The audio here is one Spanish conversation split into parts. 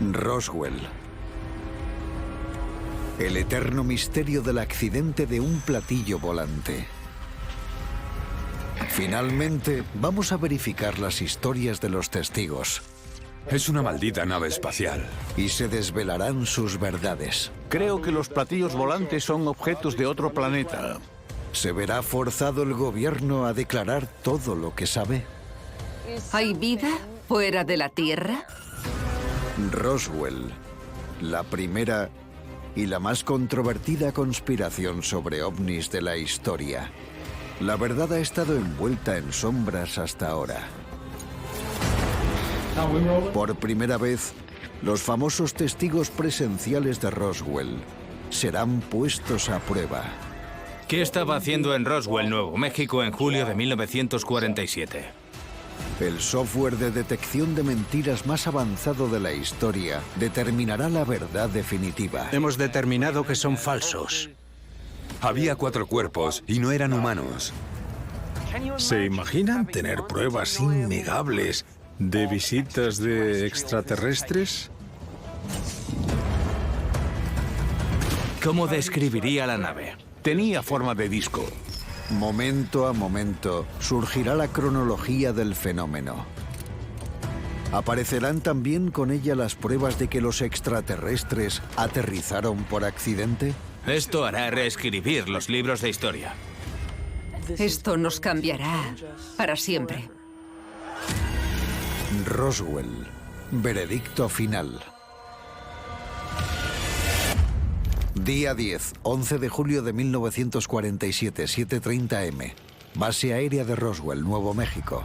Roswell. El eterno misterio del accidente de un platillo volante. Finalmente, vamos a verificar las historias de los testigos. Es una maldita nave espacial. Y se desvelarán sus verdades. Creo que los platillos volantes son objetos de otro planeta. ¿Se verá forzado el gobierno a declarar todo lo que sabe? ¿Hay vida fuera de la Tierra? Roswell, la primera y la más controvertida conspiración sobre ovnis de la historia. La verdad ha estado envuelta en sombras hasta ahora. Por primera vez, los famosos testigos presenciales de Roswell serán puestos a prueba. ¿Qué estaba haciendo en Roswell, Nuevo México, en julio de 1947? El software de detección de mentiras más avanzado de la historia determinará la verdad definitiva. Hemos determinado que son falsos. Había 4 cuerpos y no eran humanos. ¿Se imaginan tener pruebas innegables de visitas de extraterrestres? ¿Cómo describiría la nave? Tenía forma de disco. Momento a momento surgirá la cronología del fenómeno. ¿Aparecerán también con ella las pruebas de que los extraterrestres aterrizaron por accidente? Esto hará reescribir los libros de historia. Esto nos cambiará para siempre. Roswell. Veredicto final. Día 10, 11 de julio de 1947, 7:30 am. Base aérea de Roswell, Nuevo México.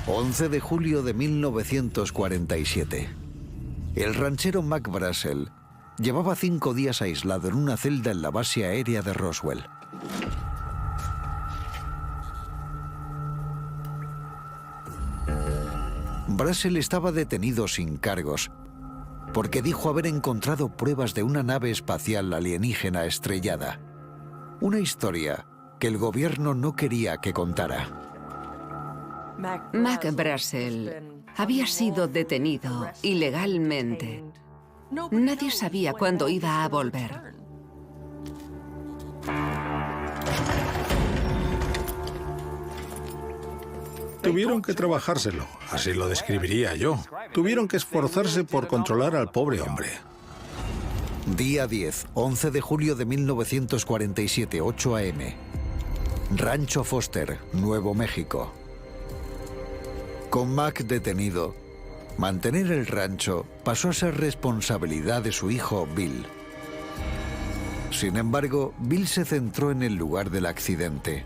11 de julio de 1947. El ranchero Mac Brassel llevaba 5 días aislado en una celda en la base aérea de Roswell. Brassel estaba detenido sin cargos porque dijo haber encontrado pruebas de una nave espacial alienígena estrellada. Una historia que el gobierno no quería que contara. Mac Brassel había sido detenido ilegalmente. Nadie sabía cuándo iba a volver. Tuvieron que trabajárselo, así lo describiría yo. Tuvieron que esforzarse por controlar al pobre hombre. Día 10, 11 de julio de 1947, 8 am. Rancho Foster, Nuevo México. Con Mac detenido, mantener el rancho pasó a ser responsabilidad de su hijo Bill. Sin embargo, Bill se centró en el lugar del accidente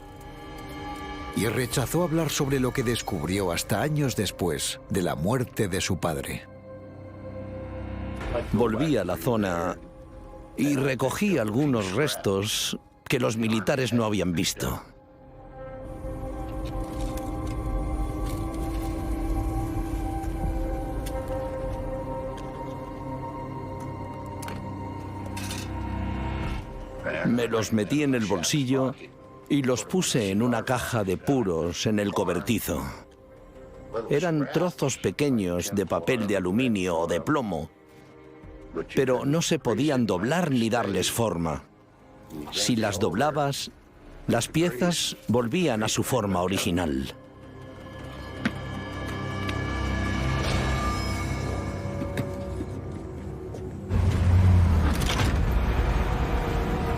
y rechazó hablar sobre lo que descubrió hasta años después de la muerte de su padre. Volví a la zona y recogí algunos restos que los militares no habían visto. Me los metí en el bolsillo y los puse en una caja de puros en el cobertizo. Eran trozos pequeños de papel de aluminio o de plomo, pero no se podían doblar ni darles forma. Si las doblabas, las piezas volvían a su forma original.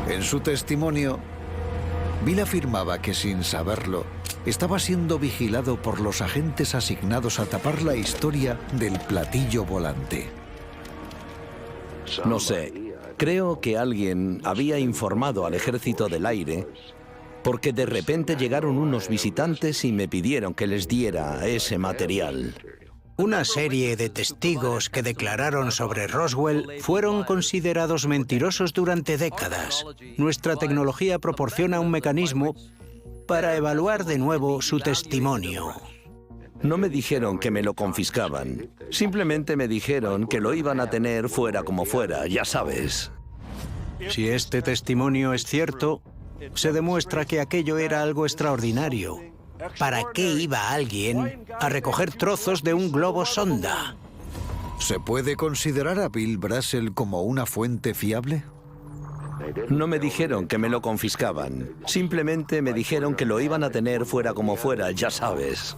En su testimonio, Bill afirmaba que sin saberlo, estaba siendo vigilado por los agentes asignados a tapar la historia del platillo volante. No sé, creo que alguien había informado al Ejército del Aire porque de repente llegaron unos visitantes y me pidieron que les diera ese material. Una serie de testigos que declararon sobre Roswell fueron considerados mentirosos durante décadas. Nuestra tecnología proporciona un mecanismo para evaluar de nuevo su testimonio. No me dijeron que me lo confiscaban. Simplemente me dijeron que lo iban a tener fuera como fuera, ya sabes. Si este testimonio es cierto, se demuestra que aquello era algo extraordinario. ¿Para qué iba alguien a recoger trozos de un globo sonda? ¿Se puede considerar a Bill Brassel como una fuente fiable? No me dijeron que me lo confiscaban. Simplemente me dijeron que lo iban a tener fuera como fuera, ya sabes.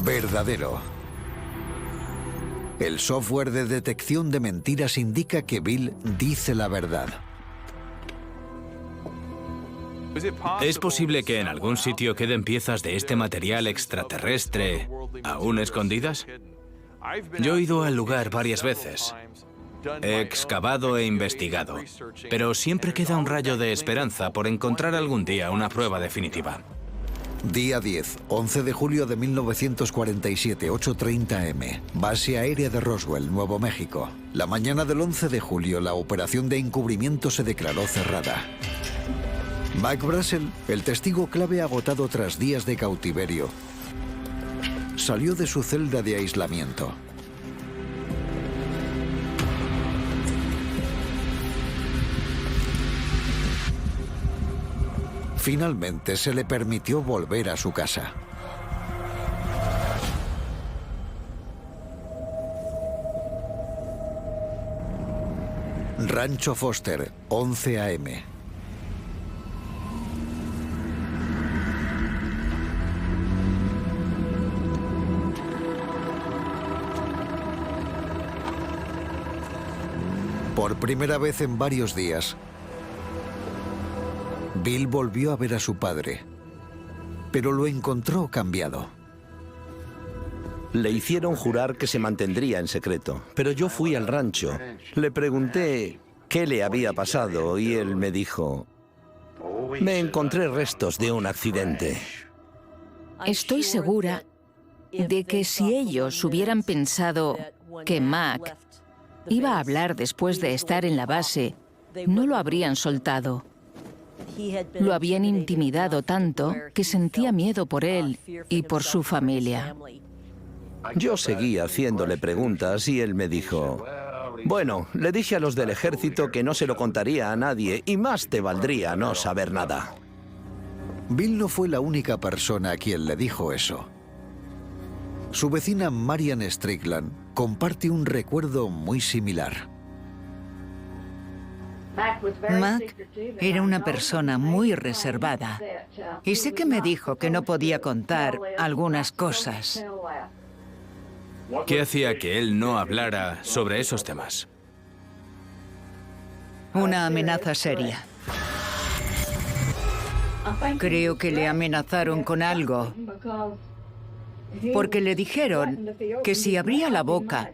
Verdadero. El software de detección de mentiras indica que Bill dice la verdad. ¿Es posible que en algún sitio queden piezas de este material extraterrestre aún escondidas? Yo he ido al lugar varias veces. He excavado e investigado, pero siempre queda un rayo de esperanza por encontrar algún día una prueba definitiva. Día 10, 11 de julio de 1947, 8:30 am. Base aérea de Roswell, Nuevo México. La mañana del 11 de julio, la operación de encubrimiento se declaró cerrada. Mac Brassel, el testigo clave agotado tras días de cautiverio, salió de su celda de aislamiento. Finalmente se le permitió volver a su casa. Rancho Foster, 11 am. Por primera vez en varios días, Bill volvió a ver a su padre, pero lo encontró cambiado. Le hicieron jurar que se mantendría en secreto, pero yo fui al rancho. Le pregunté qué le había pasado y él me dijo: me encontré restos de un accidente. Estoy segura de que si ellos hubieran pensado que Mac iba a hablar después de estar en la base, no lo habrían soltado. Lo habían intimidado tanto que sentía miedo por él y por su familia. Yo seguí haciéndole preguntas y él me dijo: bueno, le dije a los del ejército que no se lo contaría a nadie y más te valdría no saber nada. Bill no fue la única persona a quien le dijo eso. Su vecina Marian Strickland comparte un recuerdo muy similar. Mac era una persona muy reservada y sé que me dijo que no podía contar algunas cosas. ¿Qué hacía que él no hablara sobre esos temas? Una amenaza seria. Creo que le amenazaron con algo, porque le dijeron que si abría la boca,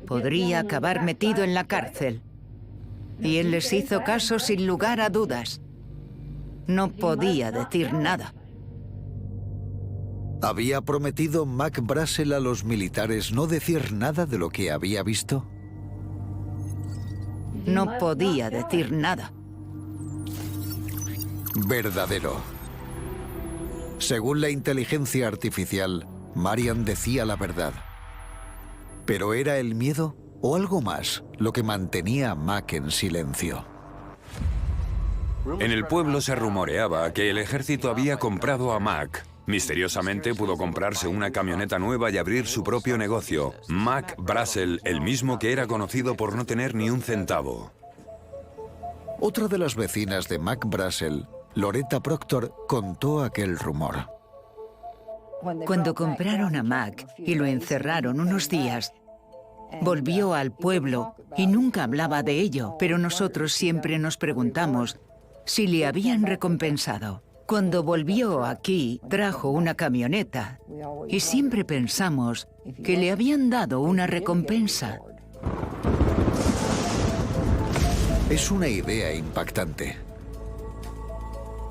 podría acabar metido en la cárcel. Y él les hizo caso sin lugar a dudas. No podía decir nada. ¿Había prometido Mac Brassel a los militares no decir nada de lo que había visto? No podía decir nada. Verdadero. Según la inteligencia artificial, Marian decía la verdad. ¿Pero era el miedo o algo más lo que mantenía a Mac en silencio? En el pueblo se rumoreaba que el ejército había comprado a Mac. Misteriosamente pudo comprarse una camioneta nueva y abrir su propio negocio. Mac Brassel, el mismo que era conocido por no tener ni un centavo. Otra de las vecinas de Mac Brassel, Loretta Proctor, contó aquel rumor. Cuando compraron a Mac y lo encerraron unos días, volvió al pueblo y nunca hablaba de ello, pero nosotros siempre nos preguntamos si le habían recompensado. Cuando volvió aquí, trajo una camioneta y siempre pensamos que le habían dado una recompensa. Es una idea impactante.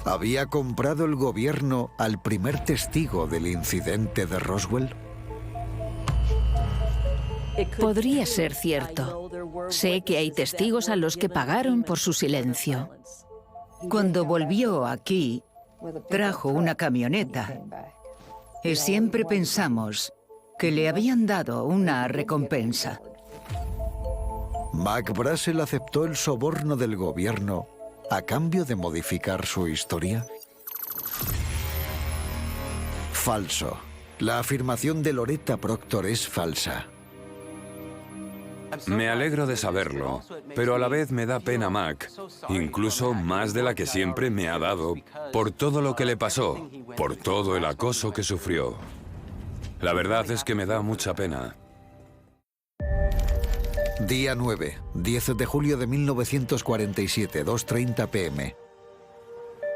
¿Había comprado el gobierno al primer testigo del incidente de Roswell? Podría ser cierto. Sé que hay testigos a los que pagaron por su silencio. Cuando volvió aquí, trajo una camioneta y siempre pensamos que le habían dado una recompensa. ¿Mac Brassel aceptó el soborno del gobierno a cambio de modificar su historia? Falso. La afirmación de Loretta Proctor es falsa. Me alegro de saberlo, pero a la vez me da pena Mac, incluso más de la que siempre me ha dado, por todo lo que le pasó, por todo el acoso que sufrió. La verdad es que me da mucha pena. Día 9, 10 de julio de 1947, 2:30 p.m.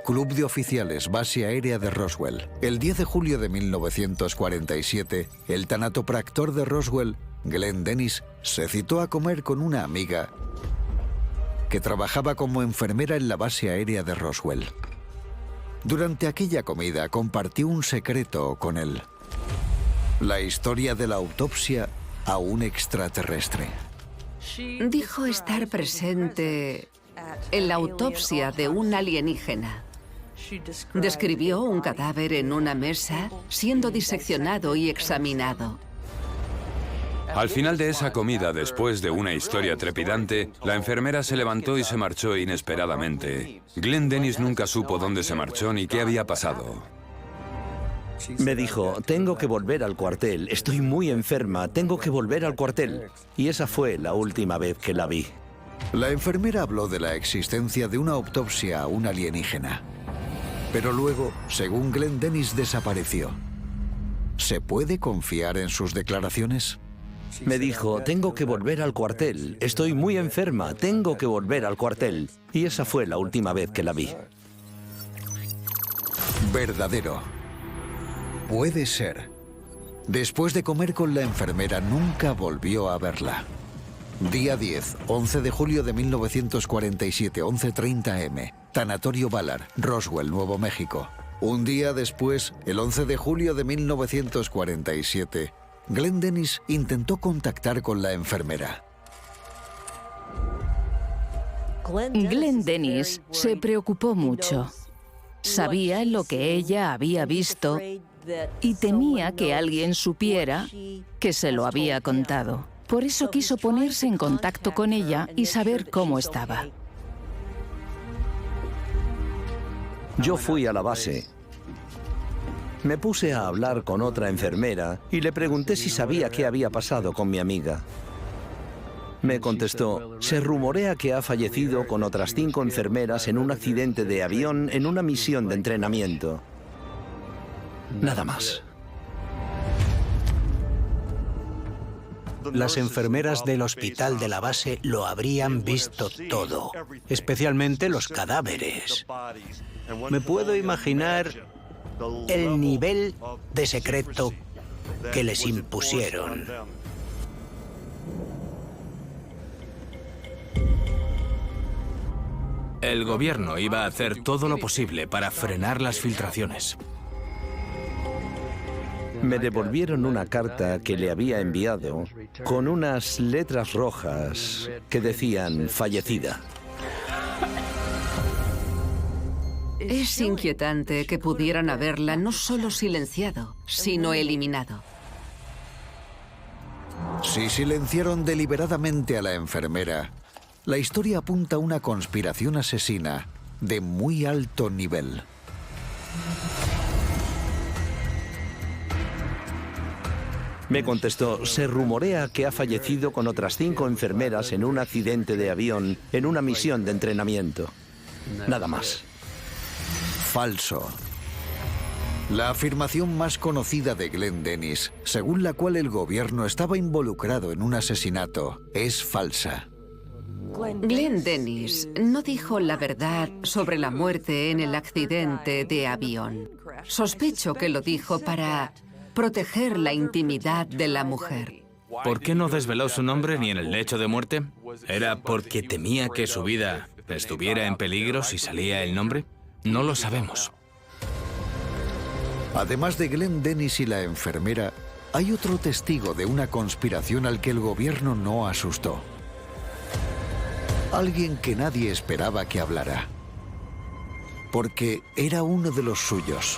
Club de Oficiales, Base Aérea de Roswell. El 10 de julio de 1947, el tanatopractor de Roswell, Glenn Dennis, se citó a comer con una amiga que trabajaba como enfermera en la base aérea de Roswell. Durante aquella comida compartió un secreto con él: la historia de la autopsia a un extraterrestre. Dijo estar presente en la autopsia de un alienígena. Describió un cadáver en una mesa siendo diseccionado y examinado. Al final de esa comida, después de una historia trepidante, la enfermera se levantó y se marchó inesperadamente. Glenn Dennis nunca supo dónde se marchó ni qué había pasado. Me dijo, tengo que volver al cuartel, estoy muy enferma, tengo que volver al cuartel. Y esa fue la última vez que la vi. La enfermera habló de la existencia de una autopsia a un alienígena. Pero luego, según Glenn Dennis, desapareció. ¿Se puede confiar en sus declaraciones? Me dijo, tengo que volver al cuartel, estoy muy enferma, tengo que volver al cuartel. Y esa fue la última vez que la vi. Verdadero. Puede ser. Después de comer con la enfermera, nunca volvió a verla. Día 10, 11 de julio de 1947, 11:30 m. Tanatorio Ballard, Roswell, Nuevo México. Un día después, el 11 de julio de 1947, Glenn Dennis intentó contactar con la enfermera. Glenn Dennis se preocupó mucho. Sabía lo que ella había visto y temía que alguien supiera que se lo había contado. Por eso quiso ponerse en contacto con ella y saber cómo estaba. Yo fui a la base. Me puse a hablar con otra enfermera y le pregunté si sabía qué había pasado con mi amiga. Me contestó, se rumorea que ha fallecido con otras 5 enfermeras en un accidente de avión en una misión de entrenamiento. Nada más. Las enfermeras del hospital de la base lo habrían visto todo, especialmente los cadáveres. Me puedo imaginar el nivel de secreto que les impusieron. El gobierno iba a hacer todo lo posible para frenar las filtraciones. Me devolvieron una carta que le había enviado con unas letras rojas que decían fallecida. Es inquietante que pudieran haberla no solo silenciado, sino eliminado. Si silenciaron deliberadamente a la enfermera, la historia apunta a una conspiración asesina de muy alto nivel. Me contestó, se rumorea que ha fallecido con otras 5 enfermeras en un accidente de avión en una misión de entrenamiento. Nada más. Falso. La afirmación más conocida de Glenn Dennis, según la cual el gobierno estaba involucrado en un asesinato, es falsa. Glenn Dennis no dijo la verdad sobre la muerte en el accidente de avión. Sospecho que lo dijo para proteger la intimidad de la mujer. ¿Por qué no desveló su nombre ni en el lecho de muerte? ¿Era porque temía que su vida estuviera en peligro si salía el nombre? No lo sabemos. Además de Glenn Dennis y la enfermera, hay otro testigo de una conspiración al que el gobierno no asustó. Alguien que nadie esperaba que hablara. Porque era uno de los suyos.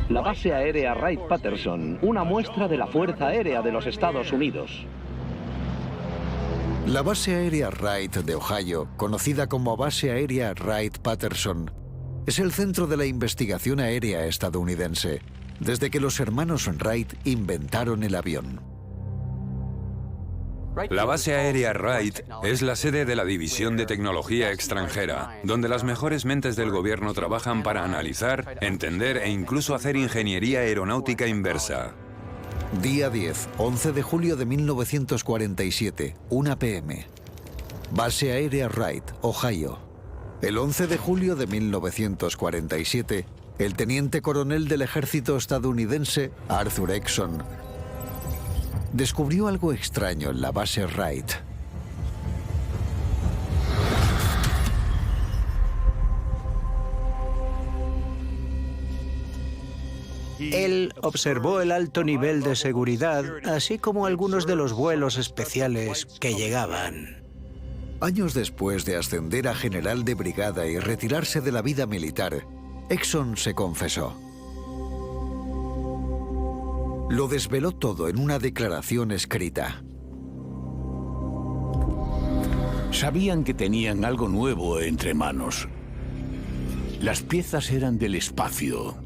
La base aérea Wright-Patterson, una muestra de la Fuerza Aérea de los Estados Unidos. La base aérea Wright de Ohio, conocida como Base Aérea Wright-Patterson, es el centro de la investigación aérea estadounidense, desde que los hermanos Wright inventaron el avión. La base aérea Wright es la sede de la División de Tecnología Extranjera, donde las mejores mentes del gobierno trabajan para analizar, entender e incluso hacer ingeniería aeronáutica inversa. Día 10, 11 de julio de 1947, 1 p.m. Base aérea Wright, Ohio. El 11 de julio de 1947, el teniente coronel del ejército estadounidense, Arthur Exon, descubrió algo extraño en la base Wright. Él observó el alto nivel de seguridad, así como algunos de los vuelos especiales que llegaban. Años después de ascender a general de brigada y retirarse de la vida militar, Exon se confesó. Lo desveló todo en una declaración escrita. Sabían que tenían algo nuevo entre manos. Las piezas eran del espacio.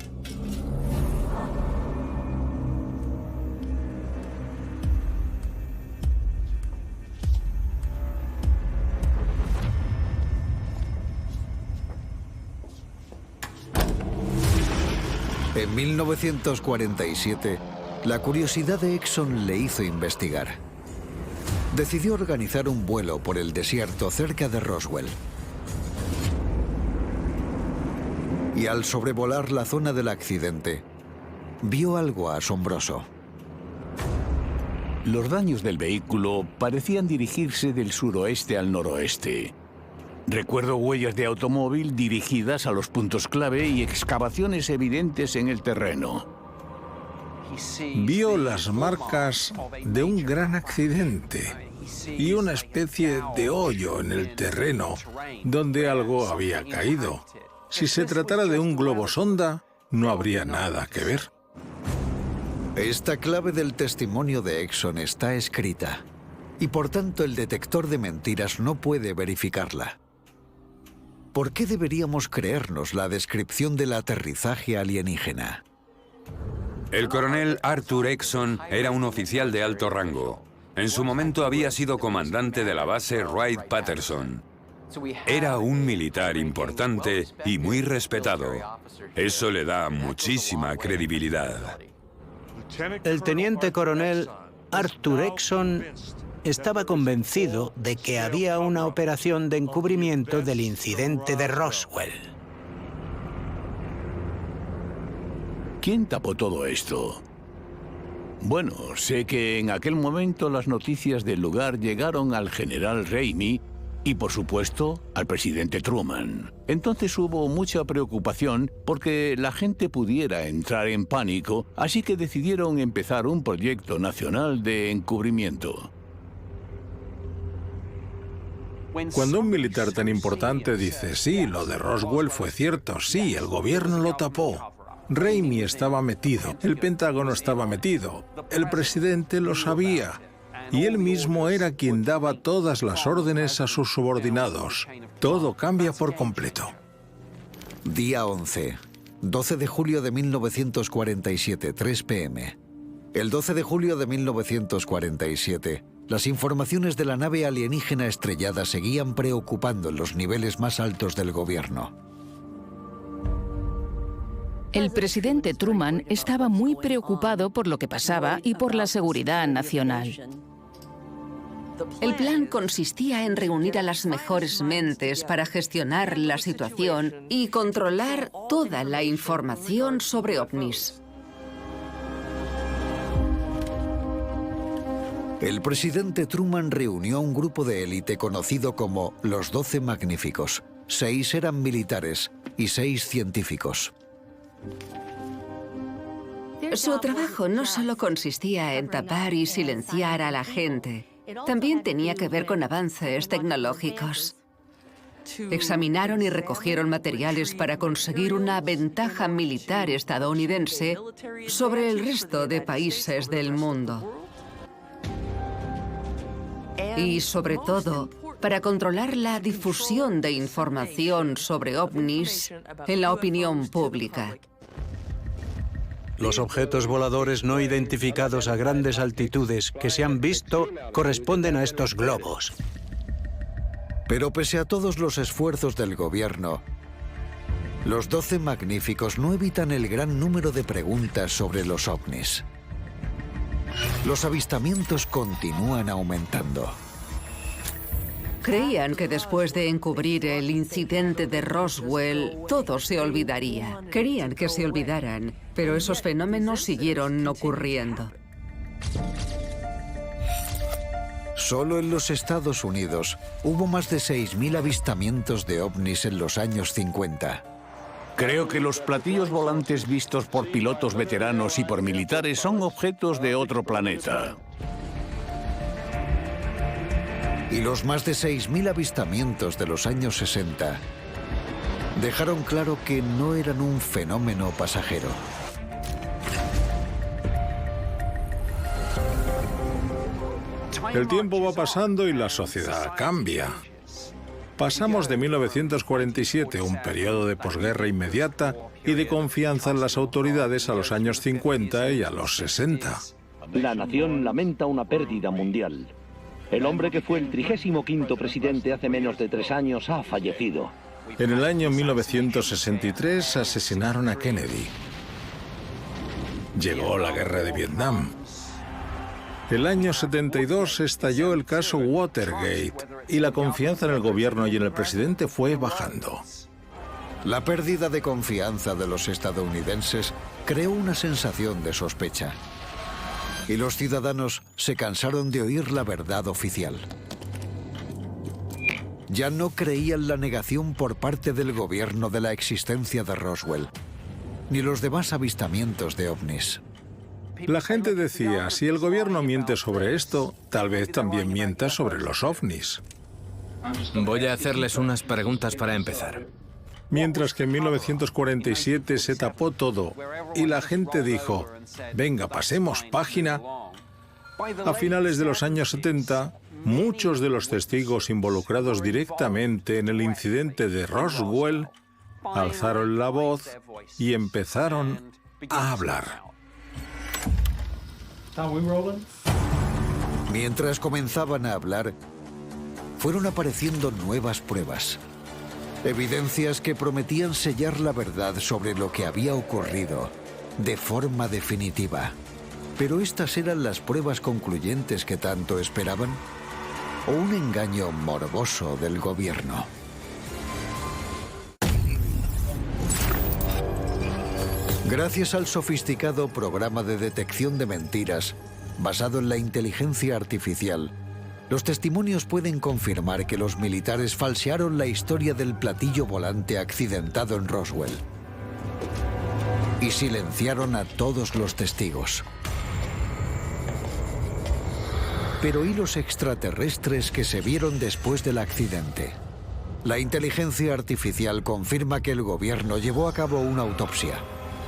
En 1947, la curiosidad de Exon le hizo investigar. Decidió organizar un vuelo por el desierto cerca de Roswell. Y al sobrevolar la zona del accidente, vio algo asombroso. Los daños del vehículo parecían dirigirse del suroeste al noroeste. Recuerdo huellas de automóvil dirigidas a los puntos clave y excavaciones evidentes en el terreno. Vio las marcas de un gran accidente y una especie de hoyo en el terreno donde algo había caído. Si se tratara de un globo sonda, no habría nada que ver. Esta clave del testimonio de Exon está escrita, y por tanto el detector de mentiras no puede verificarla. ¿Por qué deberíamos creernos la descripción del aterrizaje alienígena? El coronel Arthur Exon era un oficial de alto rango. En su momento había sido comandante de la base Wright-Patterson. Era un militar importante y muy respetado. Eso le da muchísima credibilidad. El teniente coronel Arthur Exon estaba convencido de que había una operación de encubrimiento del incidente de Roswell. ¿Quién tapó todo esto? Bueno, sé que en aquel momento las noticias del lugar llegaron al general Ramey y, por supuesto, al presidente Truman. Entonces hubo mucha preocupación porque la gente pudiera entrar en pánico, así que decidieron empezar un proyecto nacional de encubrimiento. Cuando un militar tan importante dice, sí, lo de Roswell fue cierto, sí, el gobierno lo tapó. Ramey estaba metido, el Pentágono estaba metido, el presidente lo sabía, y él mismo era quien daba todas las órdenes a sus subordinados. Todo cambia por completo. Día 11, 12 de julio de 1947, 3 p.m. El 12 de julio de 1947, las informaciones de la nave alienígena estrellada seguían preocupando en los niveles más altos del gobierno. El presidente Truman estaba muy preocupado por lo que pasaba y por la seguridad nacional. El plan consistía en reunir a las mejores mentes para gestionar la situación y controlar toda la información sobre ovnis. El presidente Truman reunió a un grupo de élite conocido como los 12 Magníficos. 6 eran militares y 6 científicos. Su trabajo no solo consistía en tapar y silenciar a la gente, también tenía que ver con avances tecnológicos. Examinaron y recogieron materiales para conseguir una ventaja militar estadounidense sobre el resto de países del mundo. Y sobre todo, para controlar la difusión de información sobre ovnis en la opinión pública. Los objetos voladores no identificados a grandes altitudes que se han visto corresponden a estos globos. Pero pese a todos los esfuerzos del gobierno, los 12 magníficos no evitan el gran número de preguntas sobre los ovnis. Los avistamientos continúan aumentando. Creían que después de encubrir el incidente de Roswell, todo se olvidaría. Querían que se olvidaran, pero esos fenómenos siguieron ocurriendo. Solo en los Estados Unidos hubo más de 6.000 avistamientos de ovnis en los años 50. Creo que los platillos volantes vistos por pilotos veteranos y por militares son objetos de otro planeta. Y los más de 6.000 avistamientos de los años 60 dejaron claro que no eran un fenómeno pasajero. El tiempo va pasando y la sociedad cambia. Pasamos de 1947, un periodo de posguerra inmediata y de confianza en las autoridades, a los años 50 y a los 60. La nación lamenta una pérdida mundial. El hombre que fue el 35º presidente hace menos de 3 años ha fallecido. En el año 1963 asesinaron a Kennedy. Llegó la guerra de Vietnam. El año 72 estalló el caso Watergate y la confianza en el gobierno y en el presidente fue bajando. La pérdida de confianza de los estadounidenses creó una sensación de sospecha. Y los ciudadanos se cansaron de oír la verdad oficial. Ya no creían la negación por parte del gobierno de la existencia de Roswell, ni los demás avistamientos de ovnis. La gente decía, si el gobierno miente sobre esto, tal vez también mienta sobre los ovnis. Voy a hacerles unas preguntas para empezar. Mientras que en 1947 se tapó todo y la gente dijo, venga, pasemos página, a finales de los años 70, muchos de los testigos involucrados directamente en el incidente de Roswell alzaron la voz y empezaron a hablar. Mientras comenzaban a hablar, fueron apareciendo nuevas pruebas. Evidencias que prometían sellar la verdad sobre lo que había ocurrido de forma definitiva. ¿Pero estas eran las pruebas concluyentes que tanto esperaban? ¿O un engaño morboso del gobierno? Gracias al sofisticado programa de detección de mentiras, basado en la inteligencia artificial, los testimonios pueden confirmar que los militares falsearon la historia del platillo volante accidentado en Roswell y silenciaron a todos los testigos. Pero ¿y los extraterrestres que se vieron después del accidente? La inteligencia artificial confirma que el gobierno llevó a cabo una autopsia,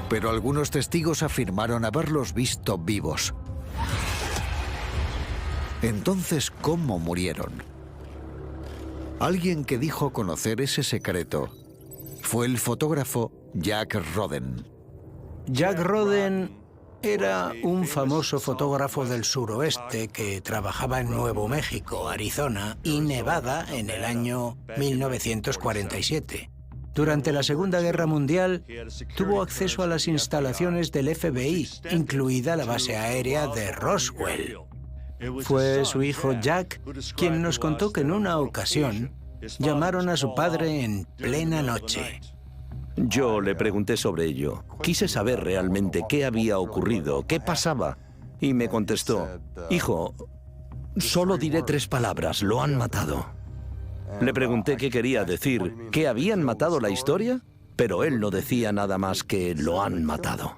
pero algunos testigos afirmaron haberlos visto vivos. Entonces, ¿cómo murieron? Alguien que dijo conocer ese secreto fue el fotógrafo Jack Roden. Jack Roden era un famoso fotógrafo del suroeste que trabajaba en Nuevo México, Arizona y Nevada en el año 1947. Durante la Segunda Guerra Mundial, tuvo acceso a las instalaciones del FBI, incluida la base aérea de Roswell. Fue su hijo Jack quien nos contó que en una ocasión llamaron a su padre en plena noche. Yo le pregunté sobre ello. Quise saber realmente qué había ocurrido, qué pasaba. Y me contestó, hijo, solo diré 3 palabras, lo han matado. Le pregunté qué quería decir, ¿que habían matado la historia? Pero él no decía nada más que lo han matado.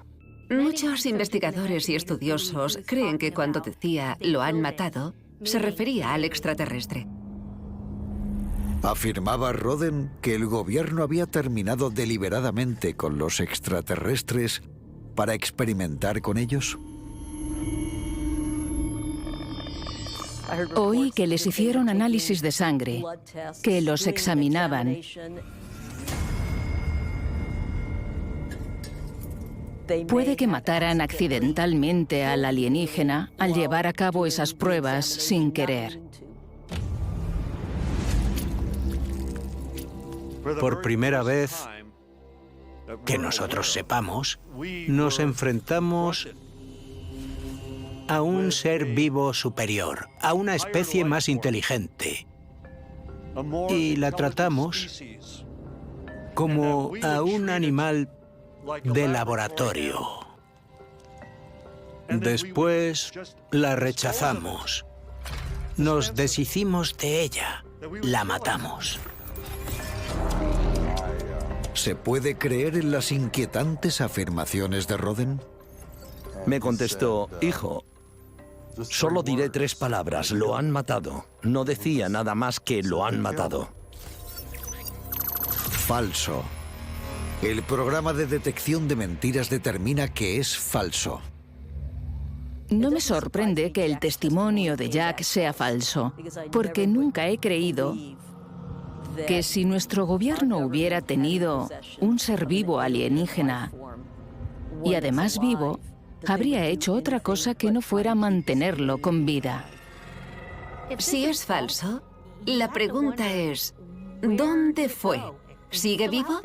Muchos investigadores y estudiosos creen que cuando decía lo han matado, se refería al extraterrestre. Afirmaba Roden que el gobierno había terminado deliberadamente con los extraterrestres para experimentar con ellos. Oí que les hicieron análisis de sangre, que los examinaban. Puede que mataran accidentalmente al alienígena al llevar a cabo esas pruebas sin querer. Por primera vez, que nosotros sepamos, nos enfrentamos a un ser vivo superior, a una especie más inteligente. Y la tratamos como a un animal de laboratorio. Después la rechazamos. Nos deshicimos de ella. La matamos. ¿Se puede creer en las inquietantes afirmaciones de Roden? Me contestó, hijo, solo diré 3 palabras, lo han matado. No decía nada más que lo han matado. Falso. El programa de detección de mentiras determina que es falso. No me sorprende que el testimonio de Jack sea falso, porque nunca he creído que si nuestro gobierno hubiera tenido un ser vivo alienígena, y además vivo, habría hecho otra cosa que no fuera mantenerlo con vida. Si es falso, la pregunta es, ¿dónde fue? ¿Sigue vivo?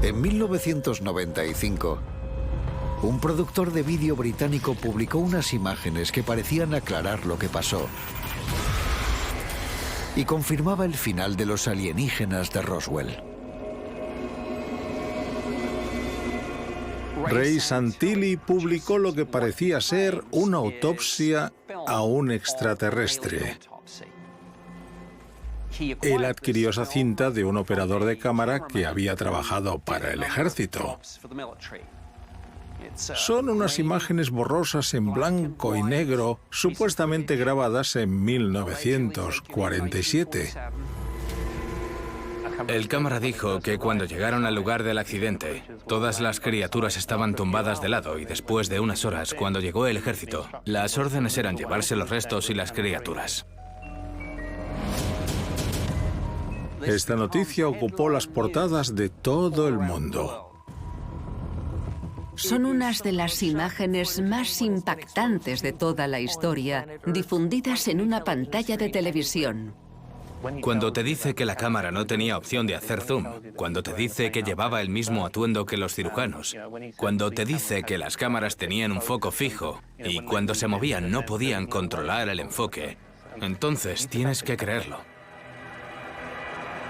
En 1995, un productor de vídeo británico publicó unas imágenes que parecían aclarar lo que pasó y confirmaba el final de los alienígenas de Roswell. Ray Santilli publicó lo que parecía ser una autopsia a un extraterrestre. Él adquirió esa cinta de un operador de cámara que había trabajado para el ejército. Son unas imágenes borrosas en blanco y negro, supuestamente grabadas en 1947. El cámara dijo que cuando llegaron al lugar del accidente, todas las criaturas estaban tumbadas de lado y después de unas horas, cuando llegó el ejército, las órdenes eran llevarse los restos y las criaturas. Esta noticia ocupó las portadas de todo el mundo. Son unas de las imágenes más impactantes de toda la historia, difundidas en una pantalla de televisión. Cuando te dice que la cámara no tenía opción de hacer zoom, cuando te dice que llevaba el mismo atuendo que los cirujanos, cuando te dice que las cámaras tenían un foco fijo y cuando se movían no podían controlar el enfoque, entonces tienes que creerlo.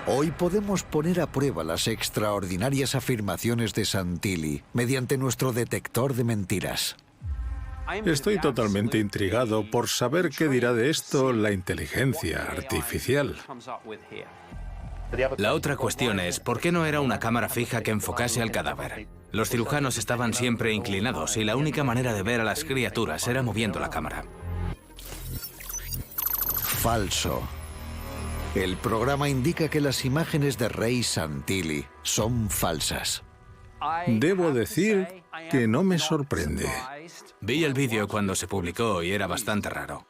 Hoy podemos poner a prueba las extraordinarias afirmaciones de Santilli mediante nuestro detector de mentiras. Estoy totalmente intrigado por saber qué dirá de esto la inteligencia artificial. La otra cuestión es, ¿por qué no era una cámara fija que enfocase al cadáver? Los cirujanos estaban siempre inclinados y la única manera de ver a las criaturas era moviendo la cámara. Falso. El programa indica que las imágenes de Ray Santilli son falsas. Debo decir que no me sorprende. Vi el vídeo cuando se publicó y era bastante raro.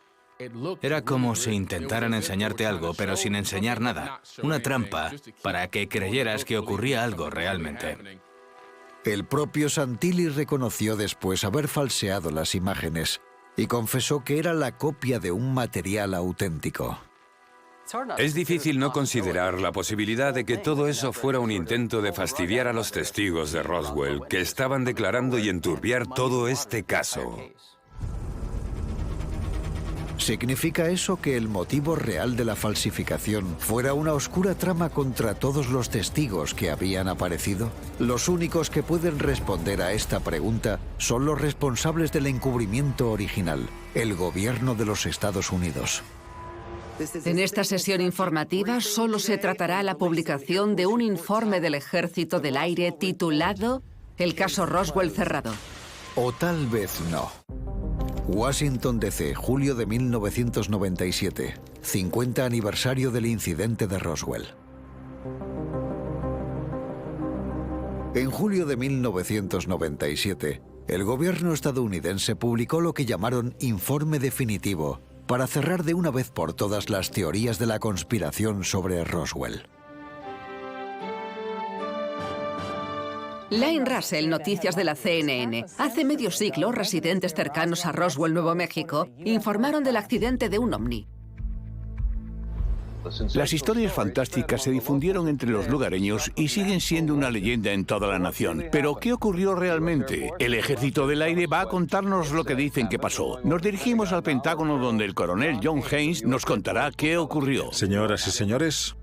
Era como si intentaran enseñarte algo, pero sin enseñar nada. Una trampa para que creyeras que ocurría algo realmente. El propio Santilli reconoció después haber falseado las imágenes y confesó que era la copia de un material auténtico. Es difícil no considerar la posibilidad de que todo eso fuera un intento de fastidiar a los testigos de Roswell, que estaban declarando y enturbiar todo este caso. ¿Significa eso que el motivo real de la falsificación fuera una oscura trama contra todos los testigos que habían aparecido? Los únicos que pueden responder a esta pregunta son los responsables del encubrimiento original, el gobierno de los Estados Unidos. En esta sesión informativa solo se tratará la publicación de un informe del Ejército del Aire titulado El caso Roswell cerrado. O tal vez no. Washington, D.C., julio de 1997, 50 aniversario del incidente de Roswell. En julio de 1997, el gobierno estadounidense publicó lo que llamaron Informe Definitivo, para cerrar de una vez por todas las teorías de la conspiración sobre Roswell. Lane Russell, noticias de la CNN. Hace medio siglo, residentes cercanos a Roswell, Nuevo México, informaron del accidente de un ovni. Las historias fantásticas se difundieron entre los lugareños y siguen siendo una leyenda en toda la nación. Pero, ¿qué ocurrió realmente? El Ejército del Aire va a contarnos lo que dicen que pasó. Nos dirigimos al Pentágono, donde el coronel John Haynes nos contará qué ocurrió. Señoras y señores,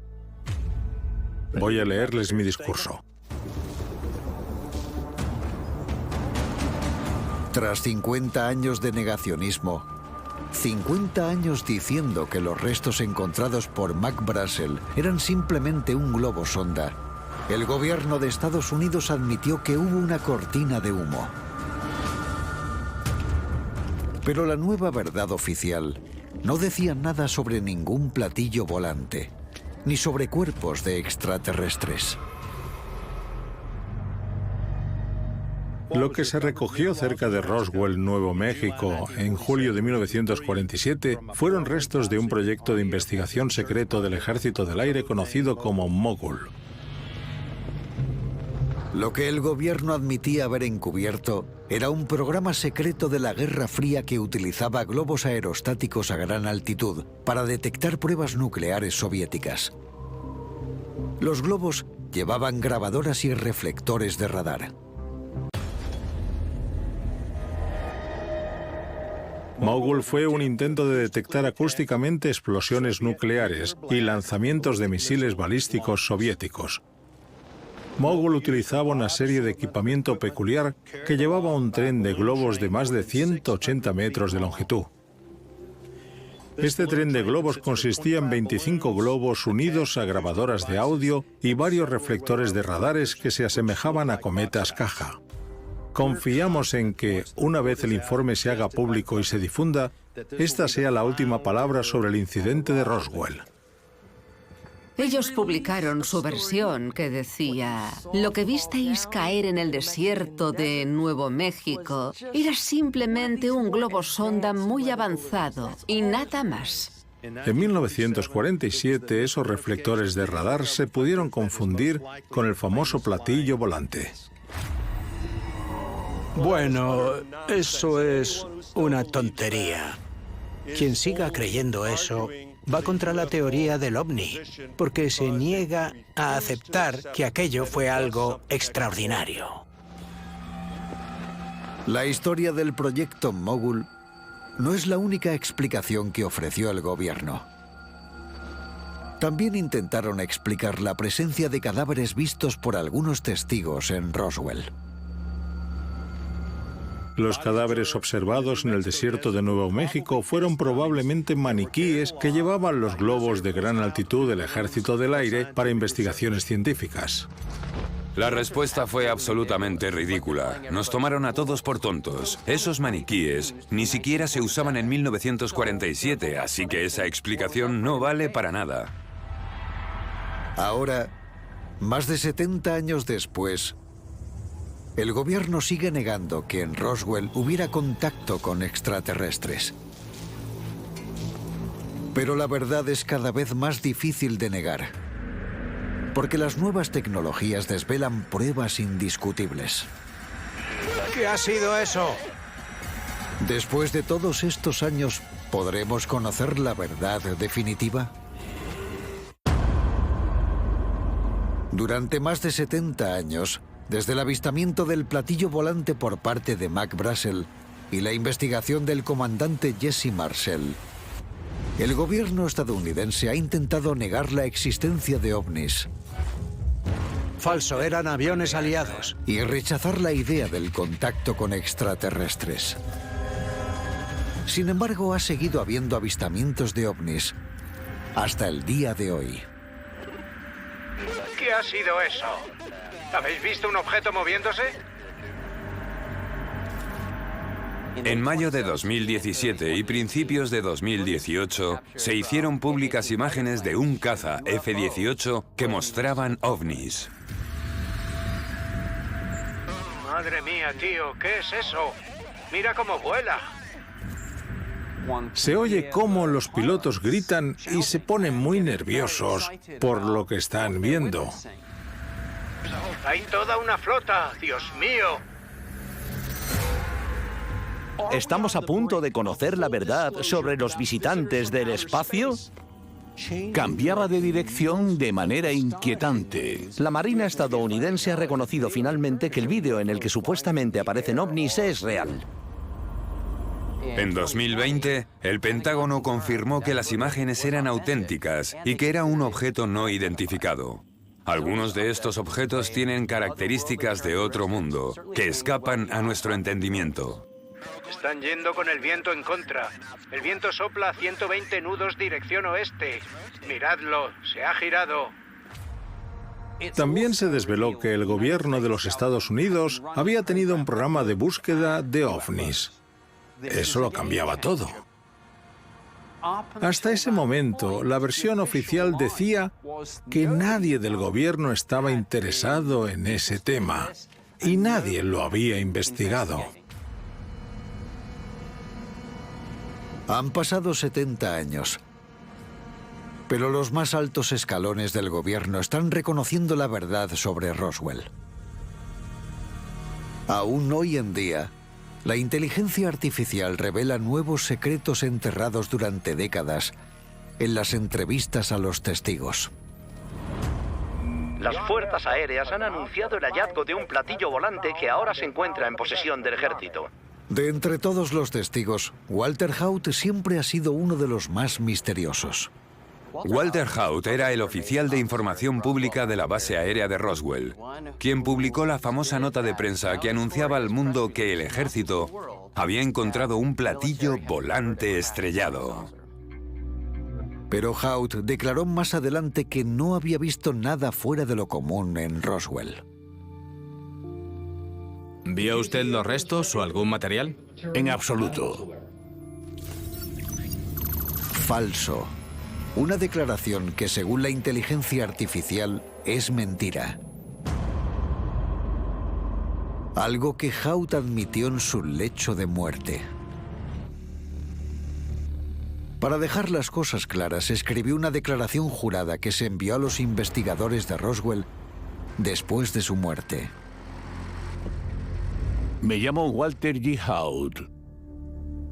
voy a leerles mi discurso. Tras 50 años de negacionismo, 50 años diciendo que los restos encontrados por Mac Brazel eran simplemente un globo sonda, el gobierno de Estados Unidos admitió que hubo una cortina de humo. Pero la nueva verdad oficial no decía nada sobre ningún platillo volante, ni sobre cuerpos de extraterrestres. Lo que se recogió cerca de Roswell, Nuevo México, en julio de 1947, fueron restos de un proyecto de investigación secreto del Ejército del Aire conocido como Mogul. Lo que el gobierno admitía haber encubierto era un programa secreto de la Guerra Fría que utilizaba globos aerostáticos a gran altitud para detectar pruebas nucleares soviéticas. Los globos llevaban grabadoras y reflectores de radar. Mogul fue un intento de detectar acústicamente explosiones nucleares y lanzamientos de misiles balísticos soviéticos. Mogul utilizaba una serie de equipamiento peculiar que llevaba un tren de globos de más de 180 metros de longitud. Este tren de globos consistía en 25 globos unidos a grabadoras de audio y varios reflectores de radares que se asemejaban a cometas caja. Confiamos en que, una vez el informe se haga público y se difunda, esta sea la última palabra sobre el incidente de Roswell. Ellos publicaron su versión que decía: lo que visteis caer en el desierto de Nuevo México era simplemente un globo sonda muy avanzado y nada más. En 1947, esos reflectores de radar se pudieron confundir con el famoso platillo volante. Bueno, eso es una tontería. Quien siga creyendo eso va contra la teoría del ovni, porque se niega a aceptar que aquello fue algo extraordinario. La historia del proyecto Mogul no es la única explicación que ofreció el gobierno. También intentaron explicar la presencia de cadáveres vistos por algunos testigos en Roswell. Los cadáveres observados en el desierto de Nuevo México fueron probablemente maniquíes que llevaban los globos de gran altitud del Ejército del Aire para investigaciones científicas. La respuesta fue absolutamente ridícula. Nos tomaron a todos por tontos. Esos maniquíes ni siquiera se usaban en 1947, así que esa explicación no vale para nada. Ahora, más de 70 años después, el gobierno sigue negando que en Roswell hubiera contacto con extraterrestres. Pero la verdad es cada vez más difícil de negar, porque las nuevas tecnologías desvelan pruebas indiscutibles. ¿Qué ha sido eso? Después de todos estos años, ¿podremos conocer la verdad definitiva? Durante más de 70 años, desde el avistamiento del platillo volante por parte de Mac Brazel y la investigación del comandante Jesse Marcel, el gobierno estadounidense ha intentado negar la existencia de ovnis. Falso, eran aviones aliados. Y rechazar la idea del contacto con extraterrestres. Sin embargo, ha seguido habiendo avistamientos de ovnis hasta el día de hoy. ¿Qué ha sido eso? ¿Habéis visto un objeto moviéndose? En mayo de 2017 y principios de 2018 se hicieron públicas imágenes de un caza F-18 que mostraban ovnis. Madre mía, tío, ¿qué es eso? Mira cómo vuela. Se oye cómo los pilotos gritan y se ponen muy nerviosos por lo que están viendo. ¡Hay toda una flota! ¡Dios mío! ¿Estamos a punto de conocer la verdad sobre los visitantes del espacio? Cambiaba de dirección de manera inquietante. La Marina estadounidense ha reconocido finalmente que el vídeo en el que supuestamente aparecen ovnis es real. En 2020, el Pentágono confirmó que las imágenes eran auténticas y que era un objeto no identificado. Algunos de estos objetos tienen características de otro mundo, que escapan a nuestro entendimiento. Están yendo con el viento en contra. El viento sopla a 120 nudos dirección oeste. Miradlo, se ha girado. También se desveló que el gobierno de los Estados Unidos había tenido un programa de búsqueda de ovnis. Eso lo cambiaba todo. Hasta ese momento, la versión oficial decía que nadie del gobierno estaba interesado en ese tema y nadie lo había investigado. Han pasado 70 años, pero los más altos escalones del gobierno están reconociendo la verdad sobre Roswell. Aún hoy en día, la inteligencia artificial revela nuevos secretos enterrados durante décadas en las entrevistas a los testigos. Las fuerzas aéreas han anunciado el hallazgo de un platillo volante que ahora se encuentra en posesión del ejército. De entre todos los testigos, Walter Haut siempre ha sido uno de los más misteriosos. Walter Haut era el oficial de información pública de la base aérea de Roswell, quien publicó la famosa nota de prensa que anunciaba al mundo que el ejército había encontrado un platillo volante estrellado. Pero Haut declaró más adelante que no había visto nada fuera de lo común en Roswell. ¿Vio usted los restos o algún material? En absoluto. Falso. Una declaración que, según la inteligencia artificial, es mentira. Algo que Haut admitió en su lecho de muerte. Para dejar las cosas claras, escribió una declaración jurada que se envió a los investigadores de Roswell después de su muerte. Me llamo Walter G. Haut.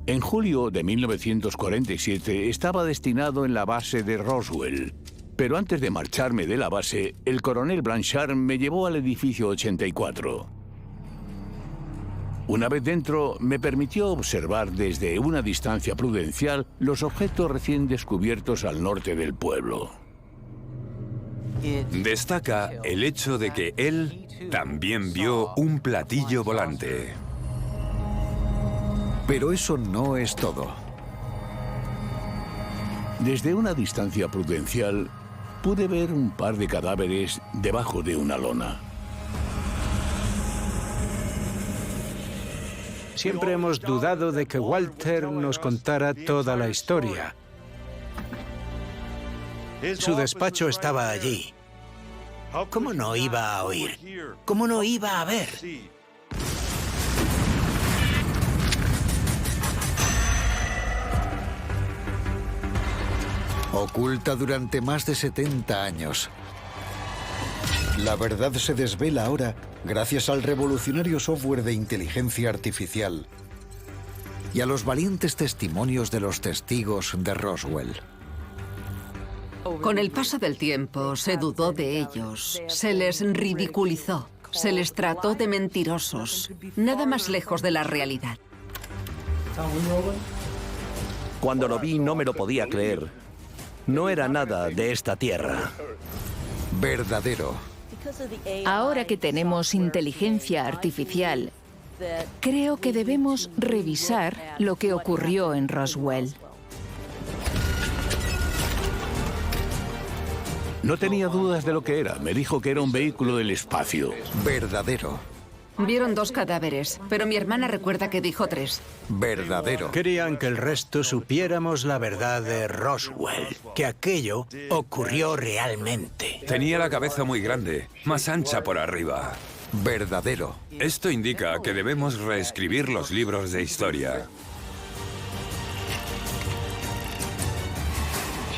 En julio de 1947 estaba destinado en la base de Roswell. Pero antes de marcharme de la base, el coronel Blanchard me llevó al edificio 84. Una vez dentro, me permitió observar desde una distancia prudencial los objetos recién descubiertos al norte del pueblo. Destaca el hecho de que él también vio un platillo volante. Pero eso no es todo. Desde una distancia prudencial, pude ver un par de cadáveres debajo de una lona. Siempre hemos dudado de que Walter nos contara toda la historia. Su despacho estaba allí. ¿Cómo no iba a oír? ¿Cómo no iba a ver? Oculta durante más de 70 años. La verdad se desvela ahora gracias al revolucionario software de inteligencia artificial y a los valientes testimonios de los testigos de Roswell. Con el paso del tiempo se dudó de ellos, se les ridiculizó, se les trató de mentirosos, nada más lejos de la realidad. Cuando lo vi no me lo podía creer. No era nada de esta tierra. Verdadero. Ahora que tenemos inteligencia artificial, creo que debemos revisar lo que ocurrió en Roswell. No tenía dudas de lo que era. Me dijo que era un vehículo del espacio. Verdadero. Vieron 2 cadáveres, pero mi hermana recuerda que dijo 3. Verdadero. Querían que el resto supiéramos la verdad de Roswell, que aquello ocurrió realmente. Tenía la cabeza muy grande, más ancha por arriba. Verdadero. Esto indica que debemos reescribir los libros de historia.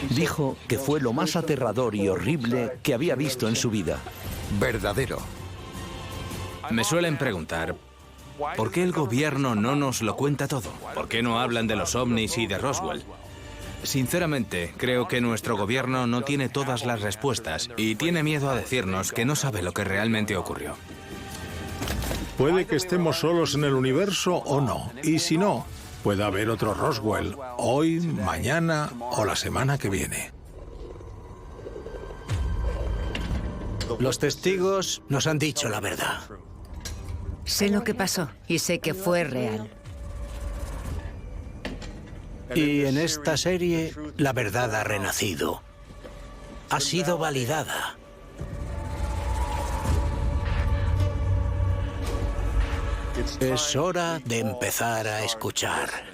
Dijo que fue lo más aterrador y horrible que había visto en su vida. Verdadero. Me suelen preguntar, ¿por qué el gobierno no nos lo cuenta todo? ¿Por qué no hablan de los ovnis y de Roswell? Sinceramente, creo que nuestro gobierno no tiene todas las respuestas y tiene miedo a decirnos que no sabe lo que realmente ocurrió. Puede que estemos solos en el universo o no. Y si no, puede haber otro Roswell, hoy, mañana o la semana que viene. Los testigos nos han dicho la verdad. Sé lo que pasó y sé que fue real. Y en esta serie, la verdad ha renacido. Ha sido validada. Es hora de empezar a escuchar.